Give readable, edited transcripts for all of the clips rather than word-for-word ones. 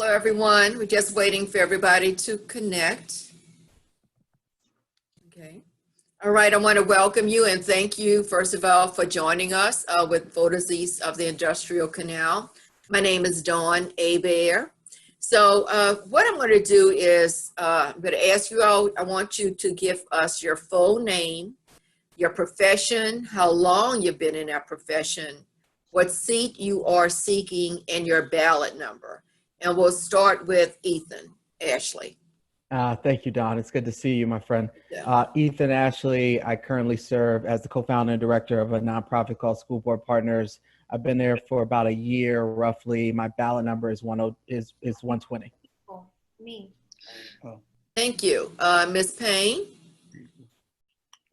everyone. We're just waiting for everybody to connect. Okay. All right, I want to welcome you and thank you, first of all, for joining us with Photos East of the Industrial Canal. My name is Dawn Abear. So what I'm going to do is I'm going to ask you all, I want you to give us your full name, your profession, how long you've been in that profession, what seat you are seeking, and your ballot number. And we'll start with Ethan Ashley. Thank you, Don. It's good to see you, my friend. Yeah. Ethan Ashley, I currently serve as the co-founder and director of a nonprofit called School Board Partners. I've been there for about a year, roughly. My ballot number is 120. Oh, me. Oh. Thank you. Ms. Payne?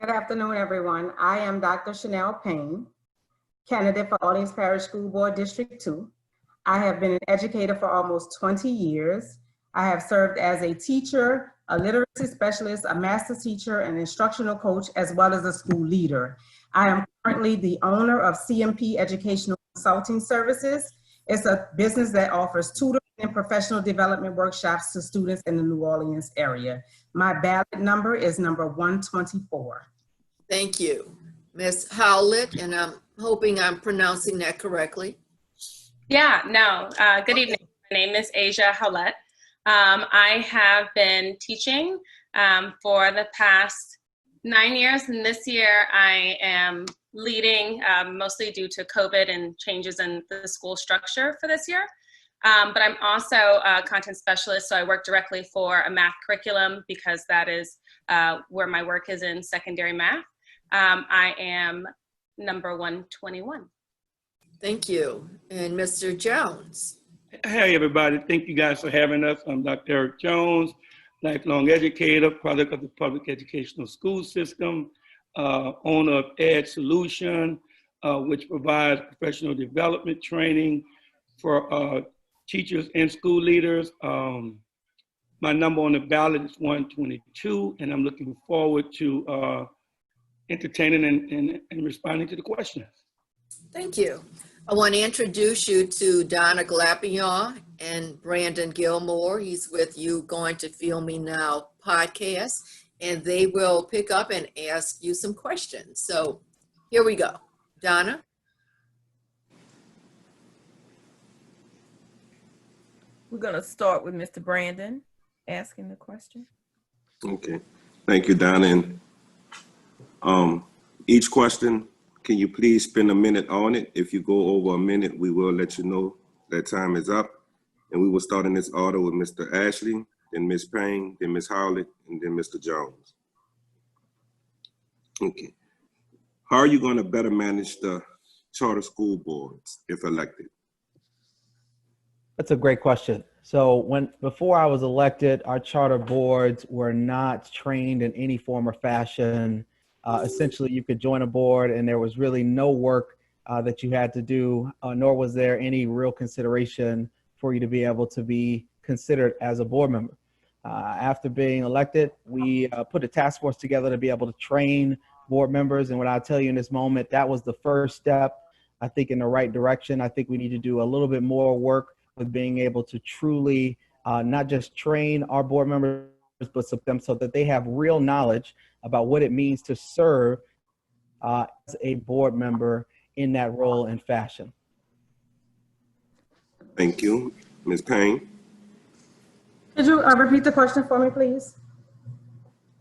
Good afternoon, everyone. I am Dr. Chanel Payne, candidate for Orleans Parish School Board District 2. I have been an educator for almost 20 years. I have served as a teacher, a literacy specialist, a master teacher, an instructional coach, as well as a school leader. I am currently the owner of CMP Educational Consulting Services. It's a business that offers tutoring and professional development workshops to students in the New Orleans area. My ballot number is number 124. Thank you. Ms. Howlette, and I'm hoping I'm pronouncing that correctly. Yeah, no, good evening. My name is Asya Howlette. I have been teaching for the past 9 years, and this year I am leading mostly due to COVID and changes in the school structure for this year. But I'm also a content specialist, so I work directly for a math curriculum because that is where my work is in secondary math. I am number 121. Thank you. And Mr. Jones? Hey, everybody. Thank you guys for having us. I'm Dr. Eric Jones, lifelong educator, product of the public educational school system, owner of Ed Solution, which provides professional development training for teachers and school leaders. My number on the ballot is 122, and I'm looking forward to entertaining and responding to the questions. Thank you. I want to introduce you to Donna Glapion and Brandon Gilmore. He's with You Going to Feel Me Now podcast, and they will pick up and ask you some questions. So here we go. Donna? We're going to start with Mr. Brandon asking the question. Okay. Thank you, Donna. And each question, can you please spend a minute on it? If you go over a minute, we will let you know that time is up. And we will start in this order with Mr. Ashley, then Ms. Payne, then Ms. Howlette, and then Mr. Jones. Okay. How are you going to better manage the charter school boards if elected? That's a great question. So before I was elected, our charter boards were not trained in any form or fashion. Essentially, you could join a board and there was really no work that you had to do, nor was there any real consideration for you to be able to be considered as a board member. After being elected, we put a task force together to be able to train board members. And what I'll tell you in this moment, that was the first step, I think, in the right direction. I think we need to do a little bit more work with being able to truly not just train our board members, but them so that they have real knowledge about what it means to serve as a board member in that role and fashion. Thank you. Ms. Payne? Could you repeat the question for me, please?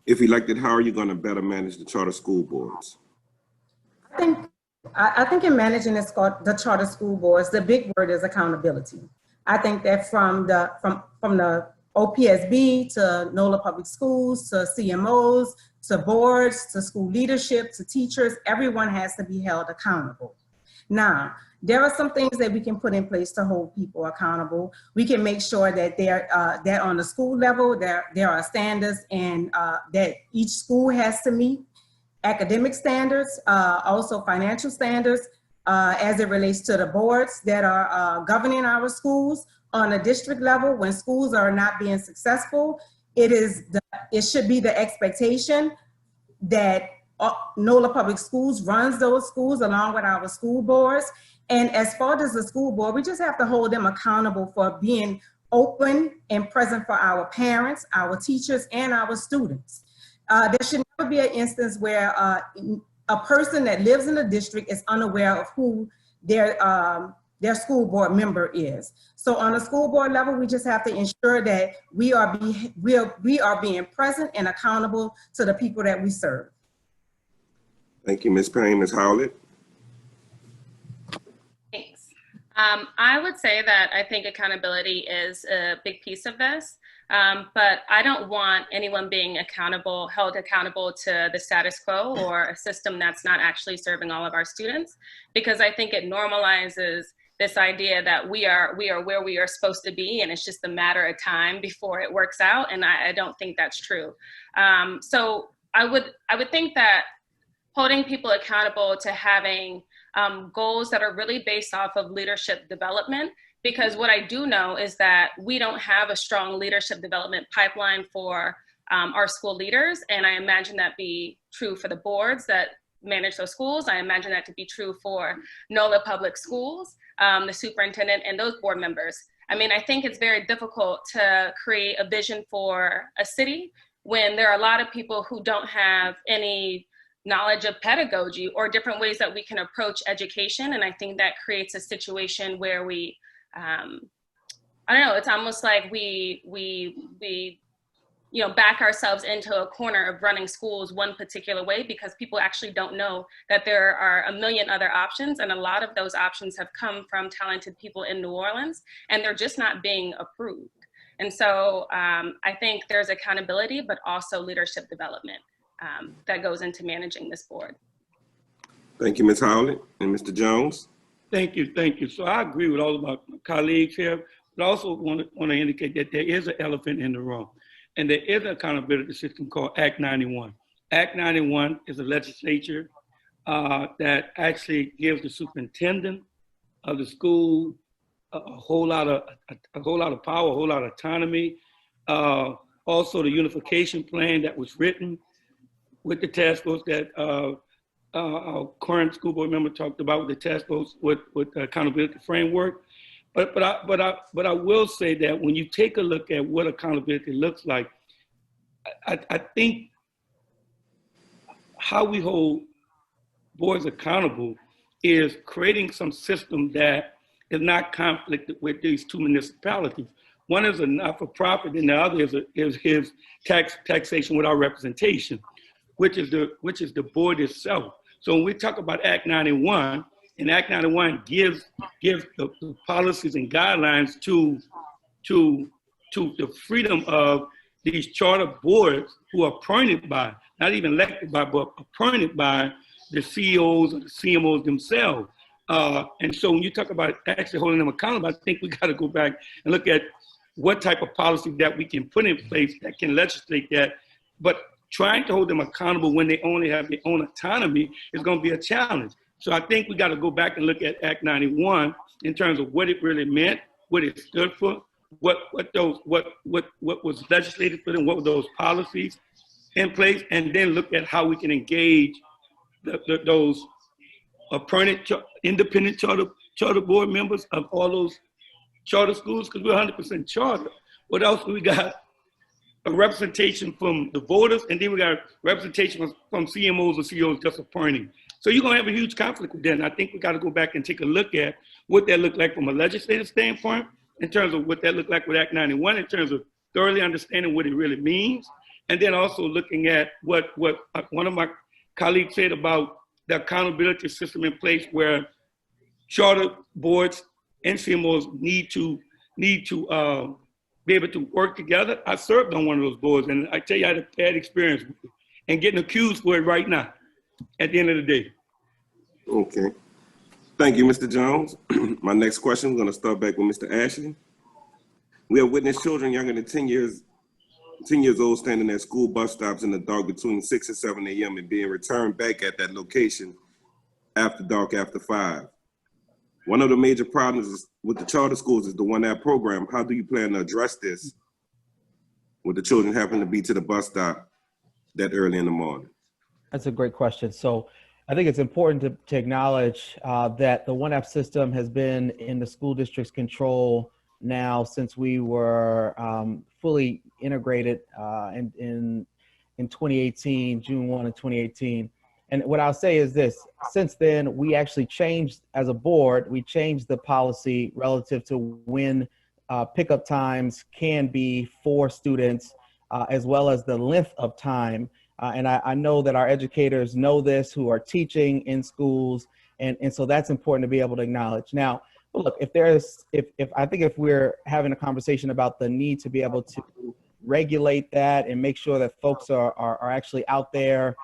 If elected, how are you going to better manage the charter school boards? I think in managing the charter school boards, the big word is accountability. I think that from the OPSB to NOLA Public Schools to CMOs to boards to school leadership to teachers, everyone has to be held accountable. Now, there are some things that we can put in place to hold people accountable. We can make sure that that on the school level, there are standards and that each school has to meet, academic standards, also financial standards, as it relates to the boards that are governing our schools. On a district level, when schools are not being successful, it should be the expectation that NOLA Public Schools runs those schools along with our school boards. And as far as the school board, we just have to hold them accountable for being open and present for our parents, our teachers, and our students. There should never be an instance where a person that lives in the district is unaware of who their school board member is. So on a school board level, we just have to ensure that we are being present and accountable to the people that we serve. Thank you, Ms. Payne. Ms. Howlette? Thanks. I would say that I think accountability is a big piece of this, but I don't want anyone being held accountable to the status quo or a system that's not actually serving all of our students, because I think it normalizes this idea that we are where we are supposed to be, and it's just a matter of time before it works out, and I don't think that's true. So I would think that holding people accountable to having goals that are really based off of leadership development, because what I do know is that we don't have a strong leadership development pipeline for our school leaders, and I imagine that be true for the boards that manage those schools. I imagine that to be true for NOLA Public Schools, the superintendent, and those board members. I mean, I think it's very difficult to create a vision for a city when there are a lot of people who don't have any knowledge of pedagogy or different ways that we can approach education. And I think that creates a situation where we, I don't know, it's almost like we back ourselves into a corner of running schools one particular way, because people actually don't know that there are a million other options. And a lot of those options have come from talented people in New Orleans, and they're just not being approved. And so I think there's accountability, but also leadership development that goes into managing this board. Thank you, Ms. Howlette. And Mr. Jones? Thank you. So I agree with all of my colleagues here, but I also want to indicate that there is an elephant in the room. And there is an accountability system called Act 91. Act 91 is a legislature that actually gives the superintendent of the school a whole lot of power, a whole lot of autonomy. Also, the unification plan that was written with the task force that our current school board member talked about, with the task force with the accountability framework. But I will say that when you take a look at what accountability looks like, I think how we hold boards accountable is creating some system that is not conflicted with these two municipalities. One is a not-for-profit, and the other is his taxation without representation, which is the board itself. So when we talk about Act 91, and Act 91 gives the policies and guidelines to the freedom of these charter boards who are appointed by, not even elected by, but appointed by the CEOs or the CMOs themselves. And so when you talk about actually holding them accountable, I think we got to go back and look at what type of policy that we can put in place that can legislate that. But trying to hold them accountable when they only have their own autonomy is going to be a challenge. So I think we got to go back and look at Act 91 in terms of what it really meant, what it stood for, what was legislated for them, what were those policies in place, and then look at how we can engage those appointed independent charter board members of all those charter schools, because we're 100% charter. What else do we got? A representation from the voters, and then we got representation from CMOs or CEOs just appointing. So you're gonna have a huge conflict with that. And I think we gotta go back and take a look at what that looked like from a legislative standpoint, in terms of what that looked like with Act 91, in terms of thoroughly understanding what it really means. And then also looking at what one of my colleagues said about the accountability system in place, where charter boards and CMOs need to be able to work together. I served on one of those boards, and I tell you, I had a bad experience with it, and getting accused for it right now at the end of the day. Okay. Thank you, Mr. Jones. My next question, we're going to start back with Mr. Ashley. We have witnessed children younger than 10 years old standing at school bus stops in the dark between 6 and 7 a.m. and being returned back at that location after dark, after 5. One of the major problems with the charter schools is the 1-app program. How do you plan to address this with the children having to be to the bus stop that early in the morning? That's a great question. So I think it's important to acknowledge that the 1-app system has been in the school district's control now since we were fully integrated in 2018, June 1 of 2018. And what I'll say is this: since then, we actually changed as a board. We changed the policy relative to when pickup times can be for students, as well as the length of time. And I know that our educators know this who are teaching in schools. And so that's important to be able to acknowledge. Now, look, if I think if we're having a conversation about the need to be able to regulate that and make sure that folks are actually out there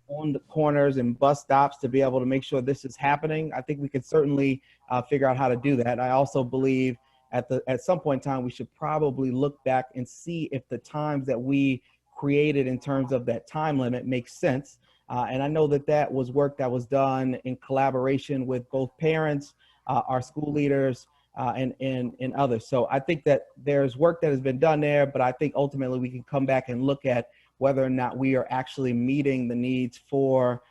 on the corners and bus stops to be able to make sure this is happening, I think we can certainly figure out how to do that. I also believe at some point in time, we should probably look back and see if the times that we created in terms of that time limit makes sense. And I know that was work that was done in collaboration with both parents, our school leaders, and others. So I think that there's work that has been done there, but I think ultimately we can come back and look at whether or not we are actually meeting the needs for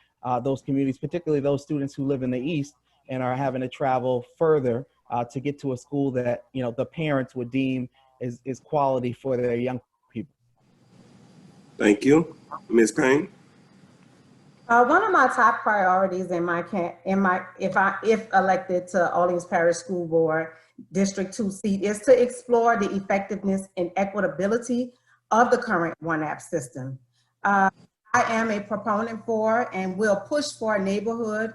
those communities, particularly those students who live in the East and are having to travel further to get to a school that, the parents would deem is quality for their young people. Thank you. Ms. Payne? One of my top priorities if elected to Orleans Parish School Board District 2 seat is to explore the effectiveness and equitability of the current one-app system. I am a proponent for and will push for neighborhood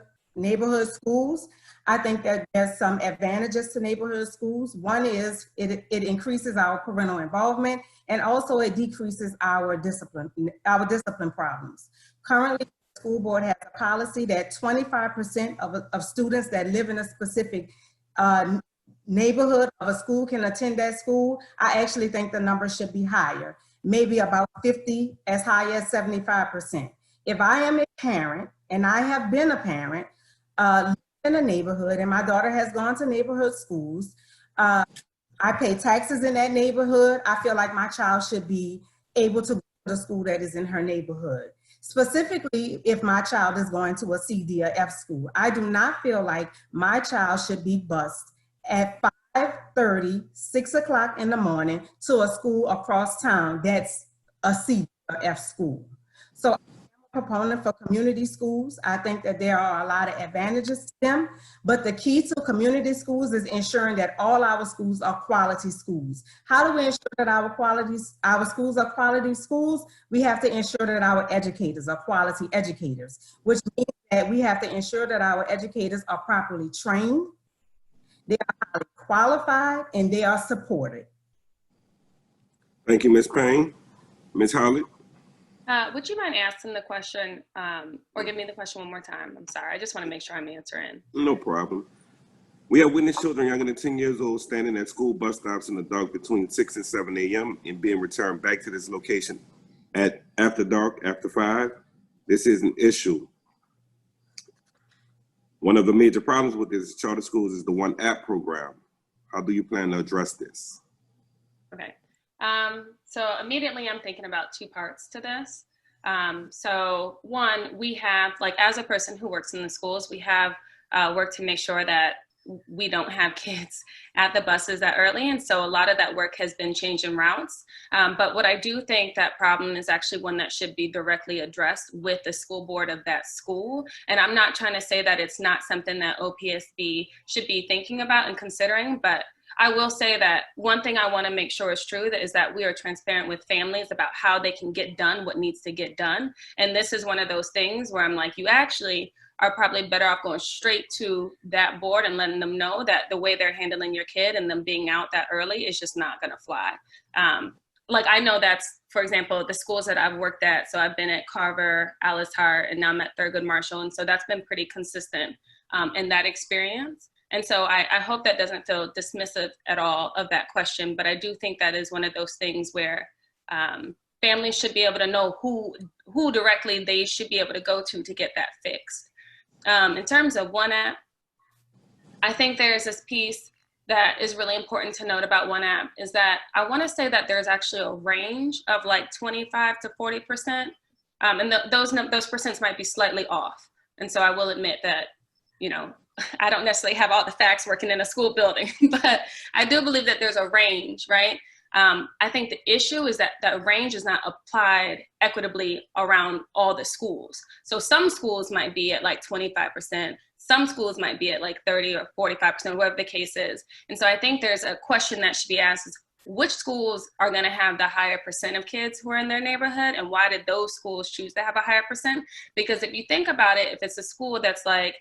schools. I think that there's some advantages to neighborhood schools. One is it increases our parental involvement, and also it decreases our discipline problems. Currently, the school board has a policy that 25% of students that live in a specific neighborhood of a school can attend that school. I actually think the number should be higher, maybe about 50, as high as 75%. If I am a parent, and I have been a parent, in a neighborhood, and my daughter has gone to neighborhood schools, I pay taxes in that neighborhood, I feel like my child should be able to go to the school that is in her neighborhood. Specifically, if my child is going to a C, D, or F school, I do not feel like my child should be bused at 5:30, 6 o'clock in the morning to a school across town that's a C or F school. So I'm a proponent for community schools. I think that there are a lot of advantages to them, but the key to community schools is ensuring that all our schools are quality schools. How do we ensure that our schools are quality schools? We have to ensure that our educators are quality educators, which means that we have to ensure that our educators are properly trained, they are highly qualified, and they are supported. Thank you, Ms. Payne. Ms. Howlette? Would you mind asking the question, or give me the question one more time? I'm sorry, I just want to make sure I'm answering. No problem. We have witnessed children younger than 10 years old standing at school bus stops in the dark between 6 and 7 a.m. and being returned back to this location after dark, after 5. This is an issue. One of the major problems with this charter schools is the one app program. How do you plan to address this? Okay. So immediately I'm thinking about two parts to this. So one, we have, like, as a person who works in the schools, we have worked to make sure that we don't have kids at the buses that early. And so a lot of that work has been changing routes. But what I do think that problem is actually one that should be directly addressed with the school board of that school. And I'm not trying to say that it's not something that OPSB should be thinking about and considering, but I will say that one thing I want to make sure is true is that we are transparent with families about how they can get done what needs to get done. And this is one of those things where I'm like, you actually are probably better off going straight to that board and letting them know that the way they're handling your kid and them being out that early is just not going to fly. Like, I know that's, for example, the schools that I've worked at. So I've been at Carver, Alice Hart, and now I'm at Thurgood Marshall. And so that's been pretty consistent in that experience. And so I hope that doesn't feel dismissive at all of that question, but I do think that is one of those things where families should be able to know who directly they should be able to go to get that fixed. In terms of one app, I think there's this piece that is really important to note about one app is that I want to say that there's actually a range of like 25 to 40%, and those percents might be slightly off. And so I will admit that, I don't necessarily have all the facts working in a school building, but I do believe that there's a range, right? I think the issue is that the range is not applied equitably around all the schools. So some schools might be at like 25%, some schools might be at like 30 or 45%, whatever the case is. And so I think there's a question that should be asked is, which schools are going to have the higher percent of kids who are in their neighborhood, and why did those schools choose to have a higher percent? Because if you think about it, if it's a school that's like,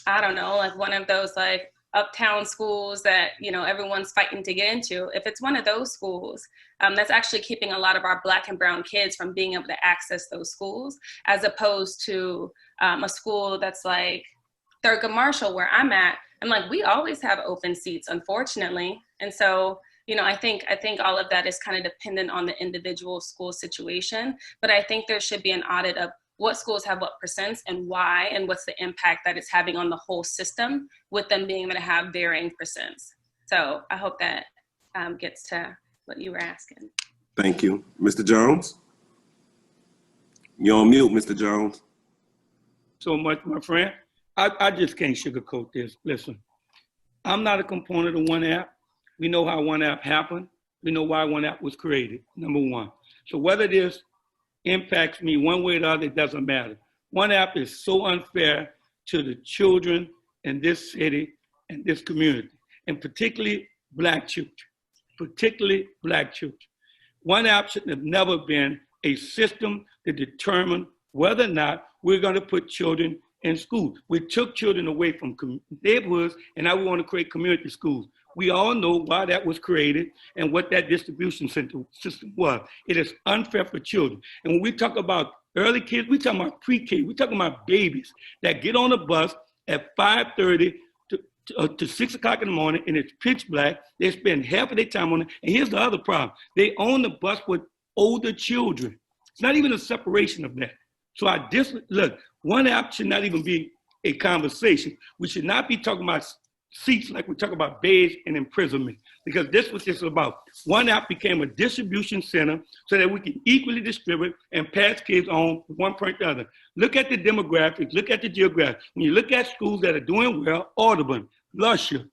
I don't know, like one of those like uptown schools that, you know, everyone's fighting to get into, if it's one of those schools, that's actually keeping a lot of our Black and brown kids from being able to access those schools, as opposed to a school that's like Thurgood Marshall, where I'm at. I'm like, we always have open seats, unfortunately. And so, you know, I think all of that is kind of dependent on the individual school situation, but I think there should be an audit of what schools have what percents and why, and what's the impact that it's having on the whole system, with them being able to have varying percents. So I hope that gets to what you were asking. Thank you. Mr. Jones? You're on mute, Mr. Jones. So much, my friend. I just can't sugarcoat this. Listen, I'm not a component of one app. We know how one app happened. We know why one app was created, number one. So whether this impacts me one way or the other, it doesn't matter. One app is so unfair to the children in this city and this community, and particularly Black children, One app should have never been a system to determine whether or not we're going to put children in school. We took children away from neighborhoods, and now we want to create community schools. We all know why that was created and what that distribution system was. It is unfair for children. And when we talk about early kids, we talking about pre-K, we talking about babies that get on a bus at 5:30 to 6 o'clock in the morning, and it's pitch black. They spend half of their time on it. And here's the other problem. They own the bus with older children. It's not even a separation of that. So look, one app should not even be a conversation. We should not be talking about seats like we talk about beds and imprisonment, because this was just about. One app became a distribution center so that we can equally distribute and pass kids on from one point to the other. Look at the demographics, look at the geographics. When you look at schools that are doing well, Audubon, Lusher,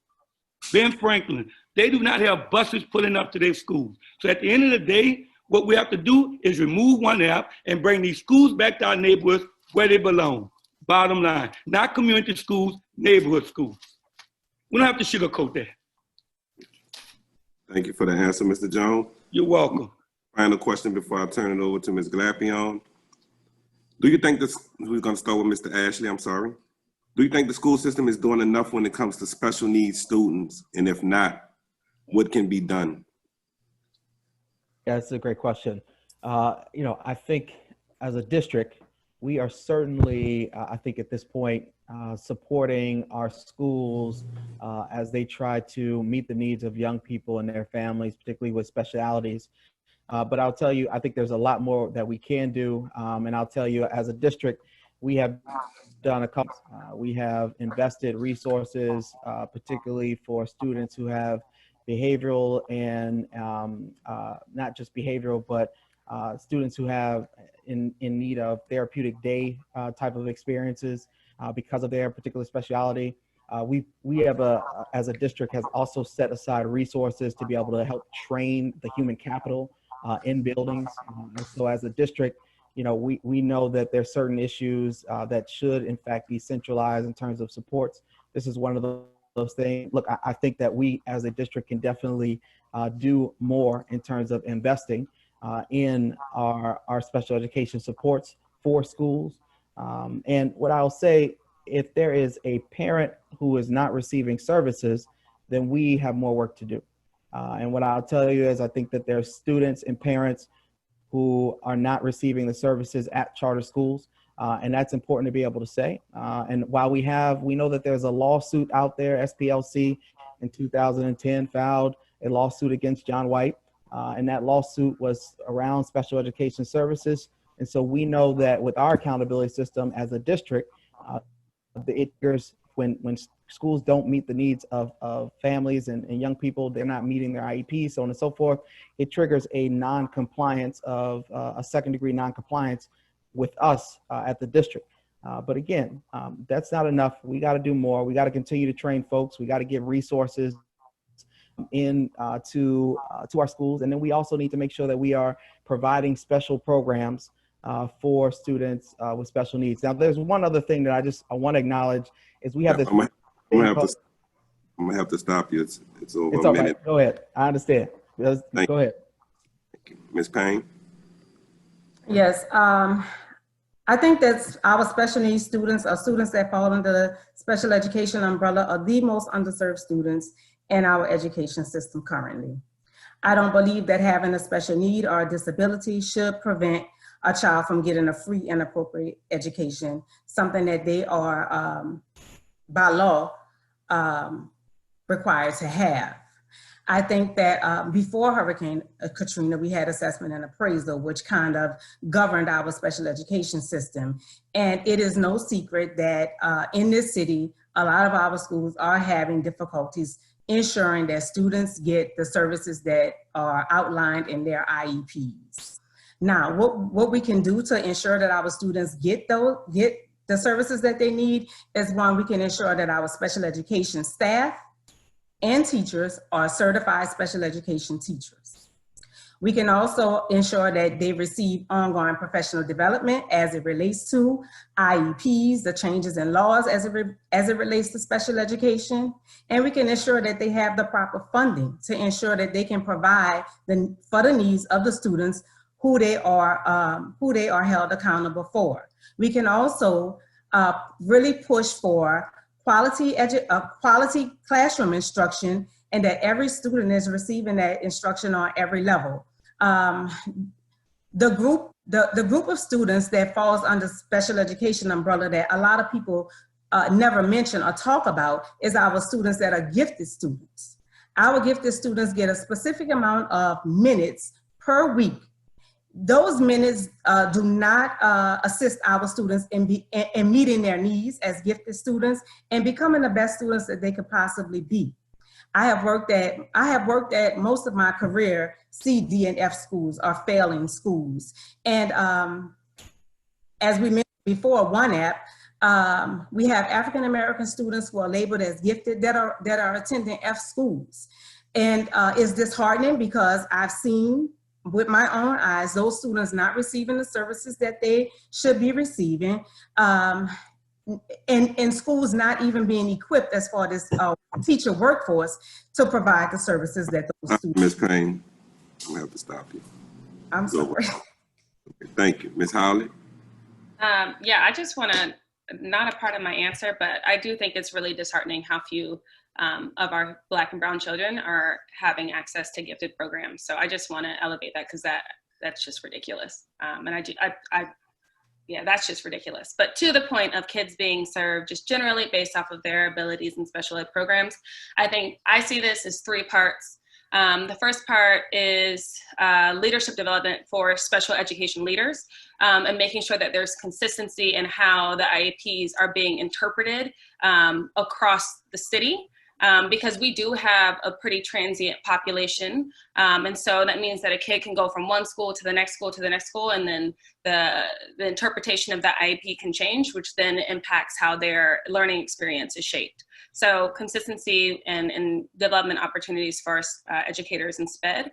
Ben Franklin, they do not have buses pulling up to their schools. So at the end of the day, what we have to do is remove one app and bring these schools back to our neighborhoods where they belong. Bottom line, not community schools, neighborhood schools. We don't have to sugarcoat that. Thank you for the answer, Mr. Jones. You're welcome. Final question before I turn it over to Ms. Glapion. Do you think this, we're going to start with Mr. Ashley, I'm sorry. Do you think the school system is doing enough when it comes to special needs students? And if not, what can be done? Yeah, that's a great question. You know, I think as a district, we are certainly, I think at this point, supporting our schools as they try to meet the needs of young people and their families, particularly with specialities. But I'll tell you, I think there's a lot more that we can do. And I'll tell you, as a district, we have done a couple, we have invested resources, particularly for students who have behavioral and not just behavioral, but students who have in need of therapeutic day type of experiences because of their particular speciality. We have as a district has also set aside resources to be able to help train the human capital in buildings. So as a district, you know, we know that there's certain issues that should in fact be centralized in terms of supports. This is one of those things. Look, I think that we as a district can definitely do more in terms of investing in our special education supports for schools. And what I'll say, if there is a parent who is not receiving services, then we have more work to do. And what I'll tell you is I think that there are students and parents who are not receiving the services at charter schools. And that's important to be able to say. And while we know that there's a lawsuit out there, SPLC in 2010 filed a lawsuit against John White. And that lawsuit was around special education services. And so we know that with our accountability system as a district, it triggers when schools don't meet the needs of families and young people, they're not meeting their IEPs, so on and so forth. It triggers a non-compliance of a second degree non-compliance with us at the district. But again, that's not enough. We got to do more. We got to continue to train folks. We got to give resources to our schools. And then we also need to make sure that we are providing special programs for students with special needs. Now, there's one other thing that I want to acknowledge is we have this. I'm gonna have to stop you. It's over It's a all minute. right. Go ahead. I understand. Go ahead. Thank you. Ms. Payne? Yes, I think that our special needs students or students that fall under the special education umbrella are the most underserved students in our education system currently. I don't believe that having a special need or a disability should prevent a child from getting a free and appropriate education, something that they are by law required to have. I think that before Hurricane Katrina, we had assessment and appraisal, which kind of governed our special education system. And it is no secret that in this city, a lot of our schools are having difficulties ensuring that students get the services that are outlined in their IEPs. Now, what we can do to ensure that our students get the services that they need is, one, we can ensure that our special education staff and teachers are certified special education teachers. We can also ensure that they receive ongoing professional development as it relates to IEPs, the changes in laws as it relates to special education. And we can ensure that they have the proper funding to ensure that they can provide for the needs of the students who they are held accountable for. We can also really push for quality classroom instruction, and that every student is receiving that instruction on every level. The group of students that falls under special education umbrella that a lot of people never mention or talk about is our students that are gifted students. Our gifted students get a specific amount of minutes per week. Those minutes do not assist our students in meeting their needs as gifted students and becoming the best students that they could possibly be. I have worked at most of my career C, D, and F schools or failing schools. And as we mentioned before, one app, we have African American students who are labeled as gifted that are attending F schools. And it's disheartening because I've seen with my own eyes those students not receiving the services that they should be receiving, and schools not even being equipped as far as teacher workforce to provide the services that those students. Ms. Payne, I'm gonna have to stop you. I'm sorry. Okay, thank you. Ms. Howlette? Yeah, I just want to, not a part of my answer, but I do think it's really disheartening how few of our Black and brown children are having access to gifted programs. So I just want to elevate that because that's just ridiculous. Yeah, that's just ridiculous. But to the point of kids being served just generally based off of their abilities in special ed programs, I see this as three parts. The first part is leadership development for special education leaders, and making sure that there's consistency in how the IEPs are being interpreted across the city. Because we do have a pretty transient population. And so that means that a kid can go from one school to the next school to the next school, and then the interpretation of that IEP can change, which then impacts how their learning experience is shaped. So consistency and development opportunities for educators in SPED.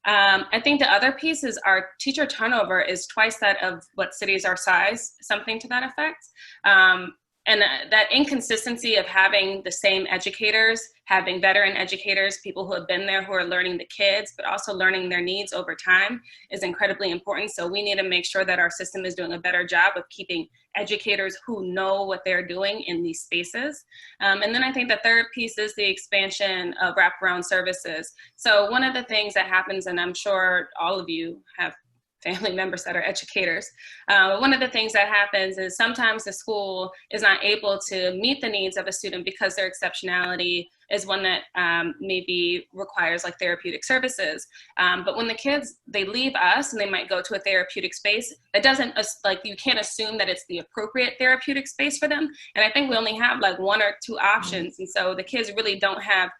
I think the other piece is our teacher turnover is twice that of what cities our size, something to that effect. And that inconsistency of having the same educators, having veteran educators, people who have been there, who are learning the kids, but also learning their needs over time is incredibly important. So we need to make sure that our system is doing a better job of keeping educators who know what they're doing in these spaces. And then I think the third piece is the expansion of wraparound services. So one of the things that happens, and I'm sure all of you have family members that are educators. One of the things that happens is sometimes the school is not able to meet the needs of a student because their exceptionality is one that maybe requires like therapeutic services. But when the kids, they leave us and they might go to a therapeutic space, it doesn't, like you can't assume that it's the appropriate therapeutic space for them. And I think we only have like one or two options. And so the kids really don't have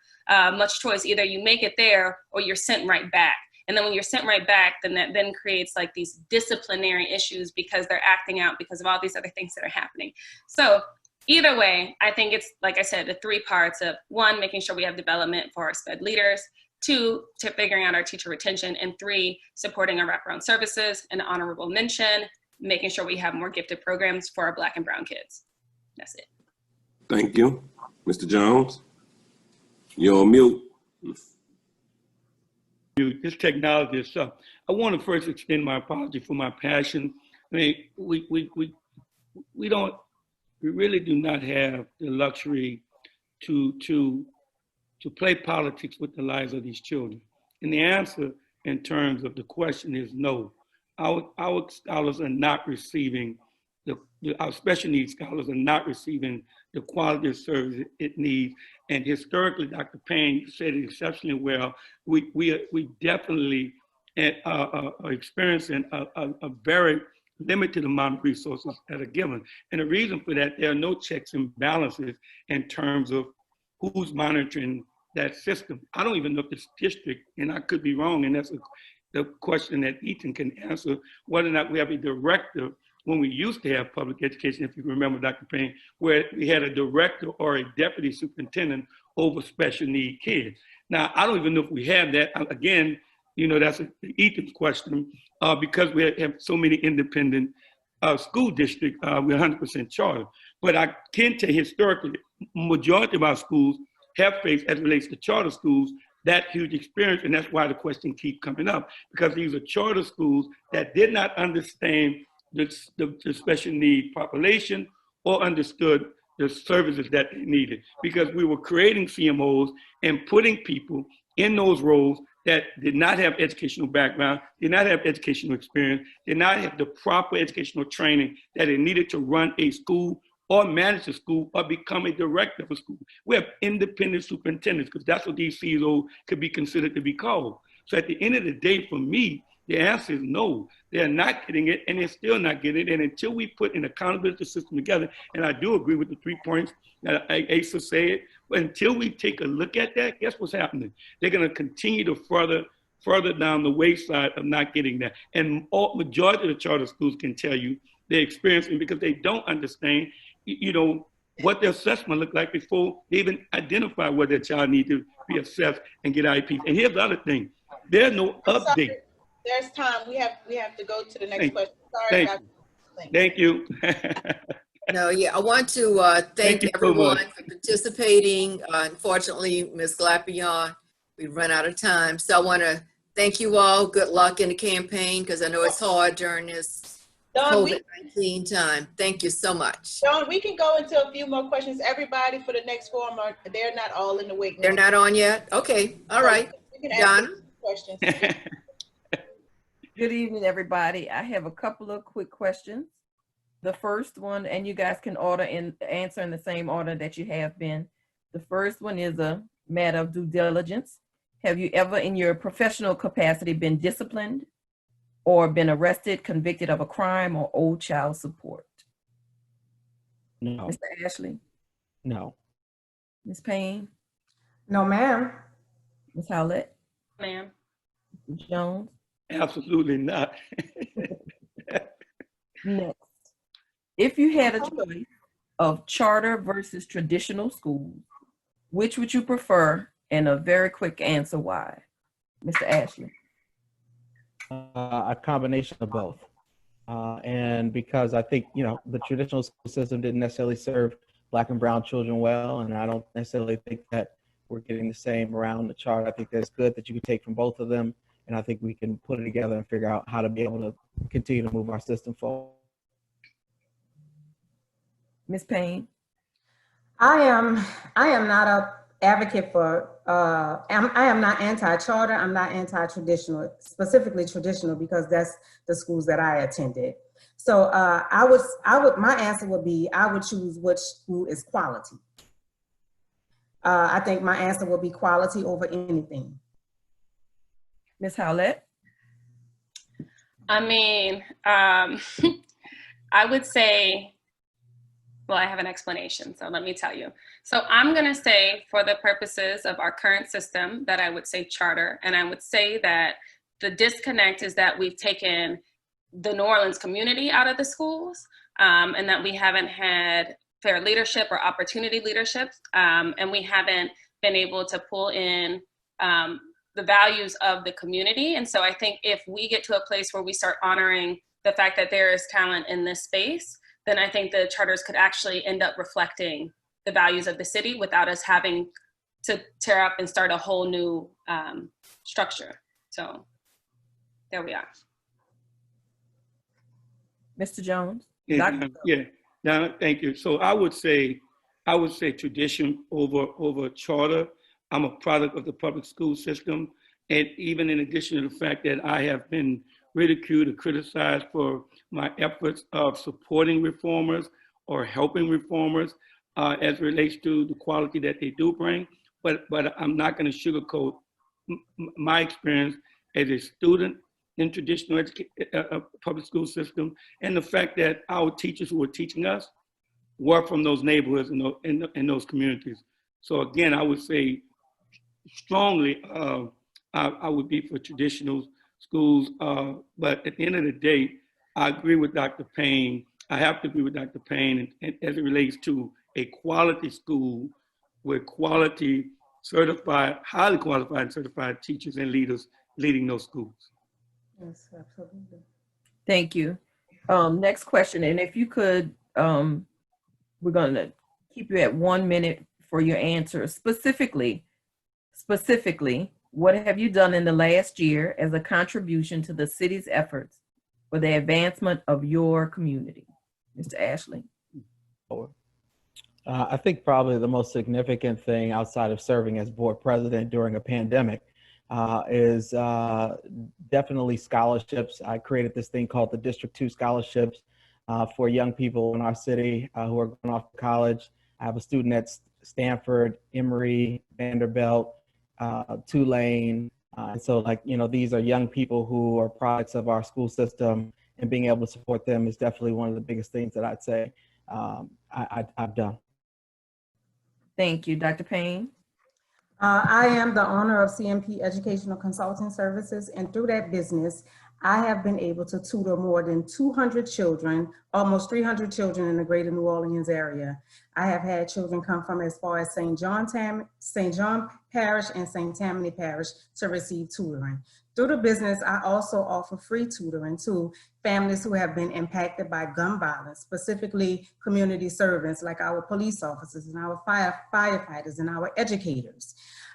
much choice. Either you make it there or you're sent right back. And then when you're sent right back, then that then creates like these disciplinary issues because they're acting out because of all these other things that are happening. So either way, I think it's, like I said, the 3 parts of 1, making sure we have development for our SPED leaders, 2, to figuring out our teacher retention, and 3, supporting our wraparound services, an honorable mention, making sure we have more gifted programs for our Black and brown kids. That's it. Thank you. Mr. Jones, you're on mute. This technology itself. I want to first extend my apology for my passion. I mean, we really do not have the luxury to play politics with the lives of these children. And the answer in terms of the question is no. Our scholars are not receiving, our special needs scholars are not receiving the quality of service it needs. And historically, Dr. Payne said it exceptionally well. We definitely are experiencing a very limited amount of resources that are given. And the reason for that, there are no checks and balances in terms of who's monitoring that system. I don't even know if this district, and I could be wrong, and that's the question that Ethan can answer, whether or not we have a director. When we used to have public education, if you remember, Dr. Payne, where we had a director or a deputy superintendent over special need kids. Now, I don't even know if we have that. Again, you know, that's Ethan's question, because we have so many independent school districts, we're 100% charter. But I can tell historically, majority of our schools have faced, as it relates to charter schools, that huge experience, and that's why the question keeps coming up, because these are charter schools that did not understand the special need population or understood the services that they needed, because we were creating CMOs and putting people in those roles that did not have educational background, did not have educational experience, did not have the proper educational training that they needed to run a school or manage a school or become a director of a school. We have independent superintendents, because that's what these CEOs could be considered to be called. So at the end of the day, for me, the answer is no. They're not getting it, and they're still not getting it. And until we put an accountability system together, and I do agree with the 3 points that Asa said, but until we take a look at that, guess what's happening? They're going to continue to further down the wayside of not getting that. And majority of the charter schools can tell you they're experiencing, because they don't understand, you know, what their assessment look like before they even identify whether their child needs to be assessed and get IEPs. And here's the other thing: there's no update. There's time. We have to go to the next question. Sorry, Thank Dr. you. Thank you. No, yeah, I want to thank you so everyone much. for participating. Unfortunately, Ms. Glapion, we've run out of time. So I want to thank you all. Good luck in the campaign, because I know it's hard during this COVID-19 time. Thank you so much. Dawn, we can go into a few more questions. Everybody for the next forum, they're not all in the waiting They're room. not on yet? Okay, all right. We can Donna? ask questions. Good evening, everybody. I have a couple of quick questions. The first one, and you guys can answer in the same order that you have been. The first one is a matter of due diligence. Have you ever in your professional capacity been disciplined or been arrested, convicted of a crime, or owed child support? No. Mr. Ashley? No. Ms. Payne? No, ma'am. Ms. Howlette? Ma'am. Mr. Jones? Absolutely not. Next. If you had a choice of charter versus traditional schools, which would you prefer? And a very quick answer why. Mr. Ashley. A combination of both. And because I think, you know, the traditional school system didn't necessarily serve Black and brown children well, and I don't necessarily think that we're getting the same around the charter. I think that's good that you can take from both of them, and I think we can put it together and figure out how to be able to continue to move our system forward. Ms. Payne. I am not a advocate for, I am not anti-charter, I'm not anti-traditional, specifically traditional, because that's the schools that I attended. So my answer would be, I would choose which school is quality. I think my answer would be quality over anything. Ms. Howlette? I mean, I would say, well, I have an explanation, so let me tell you. So I'm gonna say, for the purposes of our current system, that I would say charter, and I would say that the disconnect is that we've taken the New Orleans community out of the schools, and that we haven't had fair leadership or opportunity leadership, and we haven't been able to pull in the values of the community. And so I think if we get to a place where we start honoring the fact that there is talent in this space, then I think the charters could actually end up reflecting the values of the city without us having to tear up and start a whole new structure. So there we are. Mr. Jones? Yeah, Donna, thank you. So I would say tradition over charter. I'm a product of the public school system. And even in addition to the fact that I have been ridiculed or criticized for my efforts of supporting reformers or helping reformers as it relates to the quality that they do bring. But I'm not going to sugarcoat my experience as a student in traditional public school system, and the fact that our teachers who were teaching us were from those neighborhoods and those communities. So again, I would say strongly, I would be for traditional schools, but at the end of the day, I agree with Dr. Payne. I have to agree with Dr. Payne and as it relates to a quality school with quality certified, highly qualified and certified teachers and leaders leading those schools. Yes, absolutely. Thank you. Next question, and if you could, we're going to keep you at 1 minute for your answer. Specifically, what have you done in the last year as a contribution to the city's efforts for the advancement of your community? Mr. Ashley. I think probably the most significant thing outside of serving as board president during a pandemic is definitely scholarships. I created this thing called the District 2 scholarships for young people in our city who are going off to college. I have a student at Stanford, Emory, Vanderbilt, Tulane. And so these are young people who are products of our school system, and being able to support them is definitely one of the biggest things that I'd say I've done. Thank you. Dr. Payne? I am the owner of CMP Educational Consulting Services, and through that business, I have been able to tutor more than 200 children, almost 300 children in the greater New Orleans area. I have had children come from as far as St. John Parish and St. Tammany Parish to receive tutoring. Through the business, I also offer free tutoring to families who have been impacted by gun violence, specifically community servants like our police officers and our firefighters and our educators.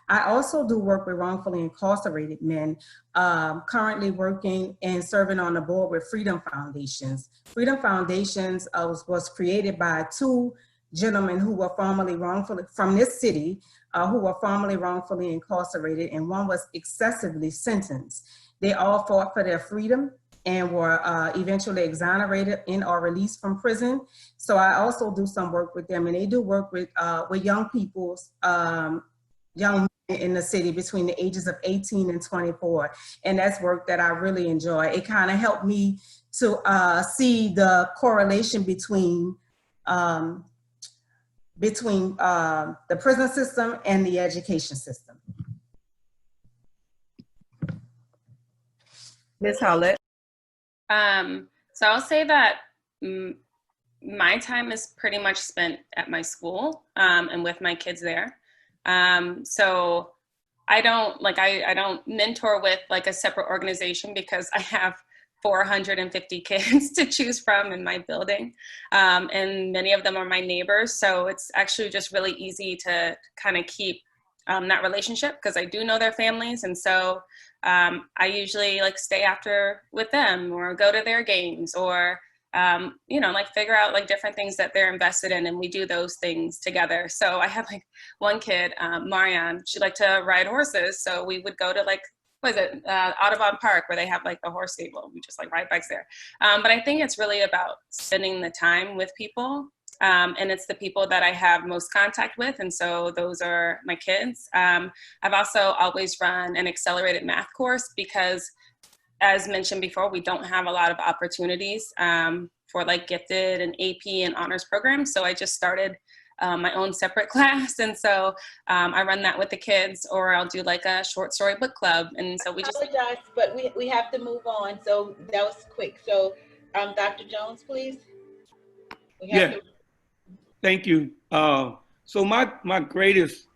I also do work with wrongfully incarcerated men, currently working and serving on the board with Freedom Foundations. Freedom Foundations was created by two gentlemen who were formerly wrongfully, from this city, who were formerly wrongfully incarcerated, and one was excessively sentenced. They all fought for their freedom and were eventually exonerated in or released from prison. So I also do some work with them, and they do work with young people, young men in the city between the ages of 18 and 24. And that's work that I really enjoy. It kind of helped me to see the correlation between the prison system and the education system. Ms. Howlette? So I'll say that my time is pretty much spent at my school and with my kids there. So I don't mentor with like a separate organization because I have 450 kids to choose from in my building. And many of them are my neighbors. So it's actually just really easy to kind of keep that relationship because I do know their families. And so I usually like stay after with them or go to their games or, figure out like different things that they're invested in. And we do those things together. So I have like one kid, Marianne, she liked to ride horses. So we would go to Audubon Park where they have like the horse stable. We just like ride bikes there. But I think it's really about spending the time with people. And it's the people that I have most contact with. And so those are my kids. I've also always run an accelerated math course because as mentioned before, we don't have a lot of opportunities for like gifted and AP and honors programs. So I just started my own separate class. And so I run that with the kids, or I'll do like a short story book club. And so we just apologize, but we have to move on. So that was quick. So Dr. Jones, please. We have Yeah. Thank you. So my greatest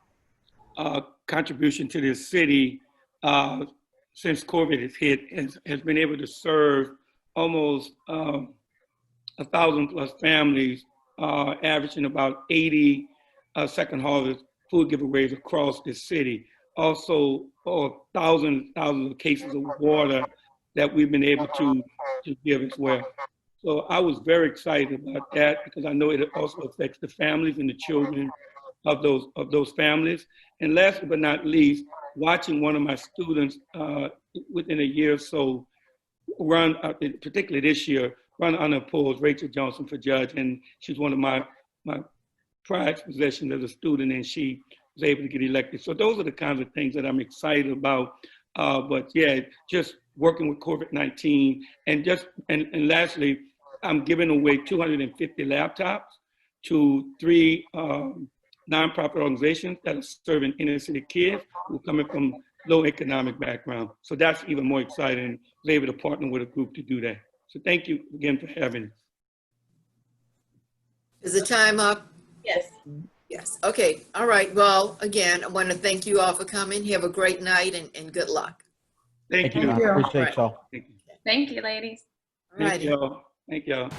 contribution to this city since COVID has hit has been able to serve almost 1,000+ families, averaging about 80 second harvest food giveaways across the city. Also, thousands of cases of water that we've been able to give as well. So I was very excited about that because I know it also affects the families and the children of those families. And last but not least, watching one of my students within a year or so run, particularly this year, run unopposed, Rachel Johnson for judge, and she's one of my prized possessions as a student, and she was able to get elected. So those are the kinds of things that I'm excited about. But yeah, just working with COVID-19, and lastly, I'm giving away 250 laptops to 3 nonprofit organizations that are serving inner city kids who are coming from low economic background. So that's even more exciting. I was able to partner with a group to do that. So thank you again for having us. Is the time up? Yes. Yes. Okay. All right. Well, again, I want to thank you all for coming. Have a great night and good luck. Thank Thank you. you. I appreciate y'all. Thank you. thank you, ladies. All righty. Thank y'all.